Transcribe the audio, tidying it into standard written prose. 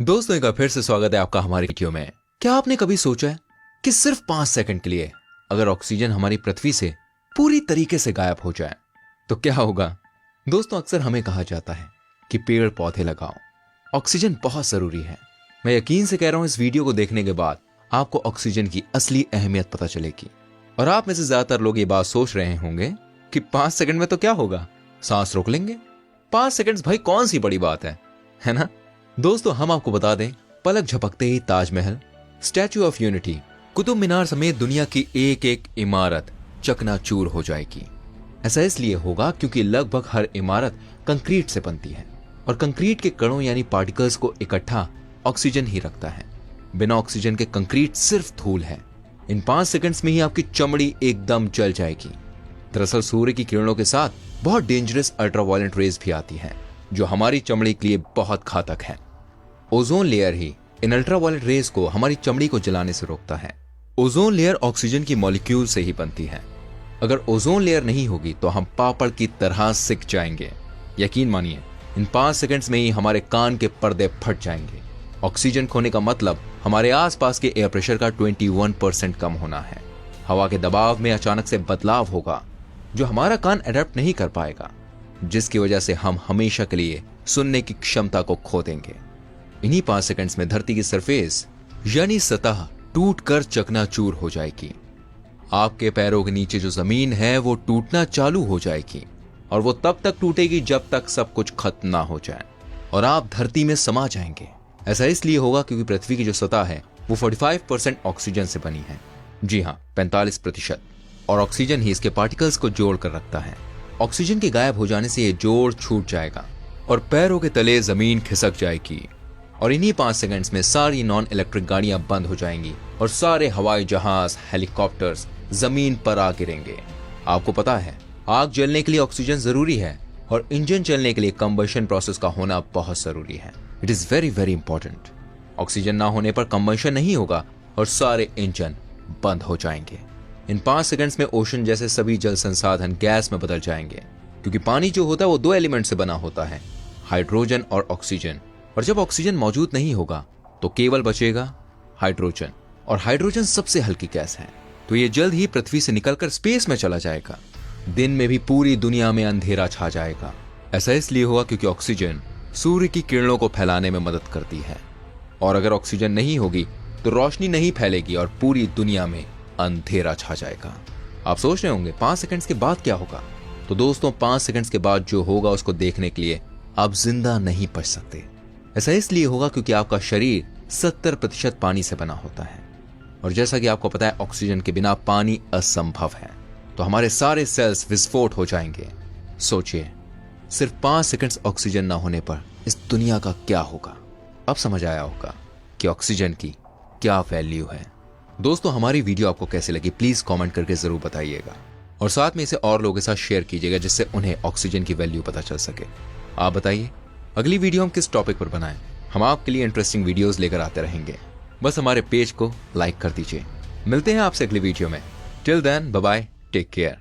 दोस्तों एक बार फिर से स्वागत है आपका हमारी वीडियो में। क्या आपने कभी सोचा है कि सिर्फ 5 सेकंड के लिए अगर ऑक्सीजन हमारी पृथ्वी से पूरी तरीके से गायब हो जाए तो क्या होगा? दोस्तों अक्सर हमें कहा जाता है कि पेड़ पौधे लगाओ, ऑक्सीजन बहुत जरूरी है। मैं यकीन से कह रहा हूं इस वीडियो को देखने के बाद आपको ऑक्सीजन की असली अहमियत पता चलेगी। और आप में से ज्यादातर लोग ये बात सोच रहे होंगे कि 5 सेकंड में तो क्या होगा, सांस रोक लेंगे। 5 सेकंड्स भाई कौन सी बड़ी बात है ना? दोस्तों हम आपको बता दें, पलक झपकते ही Taj Mahal, Statue of Unity, Qutub Minar समेत दुनिया की एक एक इमारत चकनाचूर हो जाएगी। ऐसा इसलिए होगा क्योंकि लगभग हर इमारत कंक्रीट से बनती है और कंक्रीट के कणों यानी पार्टिकल्स को इकट्ठा ऑक्सीजन ही रखता है। बिना ऑक्सीजन के कंक्रीट सिर्फ धूल है। इन 5 सेकंड्स में ही आपकी चमड़ी एकदम जल जाएगी। दरअसल सूर्य की किरणों के साथ बहुत डेंजरस अल्ट्रावायलेट रेज भी आती हैं जो हमारी चमड़ी के लिए बहुत घातक है। ओजोन लेयर ही इन अल्ट्रावायलेट रेज को हमारी चमड़ी को जलाने से रोकता है। ओजोन लेयर ऑक्सीजन की मॉलिक्यूल से ही बनती है। अगर ओजोन लेयर नहीं होगी तो हम पापड़ की तरह सिक जाएंगे। यकीन मानिए इन 5 सेकंड्स में ही हमारे कान के पर्दे फट जाएंगे। ऑक्सीजन खोने का मतलब हमारे आसपास के एयर प्रेशर का 21% कम होना है। हवा के दबाव में अचानक से बदलाव होगा जो हमारा कान अडेप्ट नहीं कर पाएगा, जिसकी वजह से हम हमेशा के लिए सुनने की क्षमता को खो देंगे। इन्हीं 5 सेकंड्स में धरती की सरफेस यानी सतह टूटकर चकनाचूर हो जाएगी। आपके पैरों के नीचे जो जमीन है वो टूटना चालू हो जाएगी और वो तब तक टूटेगी जब तक सब कुछ खत्म ना हो जाए और आप धरती में समा जाएंगे। ऐसा इसलिए होगा क्योंकि पृथ्वी की जो सतह है वो 45% ऑक्सीजन से बनी है। जी हाँ, 45%। और ऑक्सीजन ही इसके पार्टिकल्स को जोड़ कर रखता है। ऑक्सीजन के गायब हो जाने से ये जोड़ छूट जाएगा और पैरों के तले जमीन खिसक जाएगी। और इन्हीं 5 सेकंड्स में सारी नॉन इलेक्ट्रिक गाड़ियां बंद हो जाएंगी और सारे हवाई जहाज, हेलीकॉप्टर्स जमीन पर आ गिरेंगे। आपको पता है आग जलने के लिए ऑक्सीजन जरूरी है और इंजन चलने के लिए कंबशन प्रोसेस का होना बहुत जरूरी है। It is very very important. Oxygen ना होने पर कंबशन नहीं होगा और सारे इंजन बंद हो जाएंगे। इन 5 सेकंड्स में ओशन जैसे सभी जल संसाधन गैस में बदल जाएंगे क्योंकि पानी जो होता है वो 2 एलिमेंट से बना होता है, हाइड्रोजन और ऑक्सीजन। और जब ऑक्सीजन मौजूद नहीं होगा तो केवल बचेगा हाइड्रोजन, और हाइड्रोजन सबसे हल्की गैस है। तो ये जल्द ही पृथ्वी से निकलकर स्पेस में चला जाएगा। दिन में भी पूरी दुनिया में अंधेरा छा जाएगा। ऐसा इसलिए होगा क्योंकि ऑक्सीजन सूर्य की किरणों को फैलाने में मदद करती है और अगर ऑक्सीजन नहीं होगी तो रोशनी नहीं फैलेगी और पूरी दुनिया में अंधेरा छा जाएगा। आप सोच रहे होंगे 5 सेकंड्स के बाद क्या होगा? तो दोस्तों 5 सेकंड्स के बाद जो होगा उसको देखने के लिए आप जिंदा नहीं बच सकते। ऐसा इसलिए होगा क्योंकि आपका शरीर 70% पानी से बना होता है और जैसा कि आपको पता है ऑक्सीजन के बिना पानी असंभव है। तो हमारे सारे सेल्स विस्फोट हो जाएंगे। सोचिए सिर्फ 5 सेकंड्स ऑक्सीजन ना होने पर इस दुनिया का क्या होगा। अब समझ आया होगा कि ऑक्सीजन की क्या वैल्यू है। दोस्तों हमारी वीडियो आपको कैसी लगी प्लीज कमेंट करके जरूर बताइएगा और साथ में इसे और लोगों के साथ शेयर कीजिएगा जिससे उन्हें ऑक्सीजन की वैल्यू पता चल सके। आप बताइए अगली वीडियो हम किस टॉपिक पर बनाएं? हम आपके लिए इंटरेस्टिंग वीडियोस लेकर आते रहेंगे। बस हमारे पेज को लाइक कर दीजिए। मिलते हैं आपसे अगली वीडियो में। Till then bye bye, take care.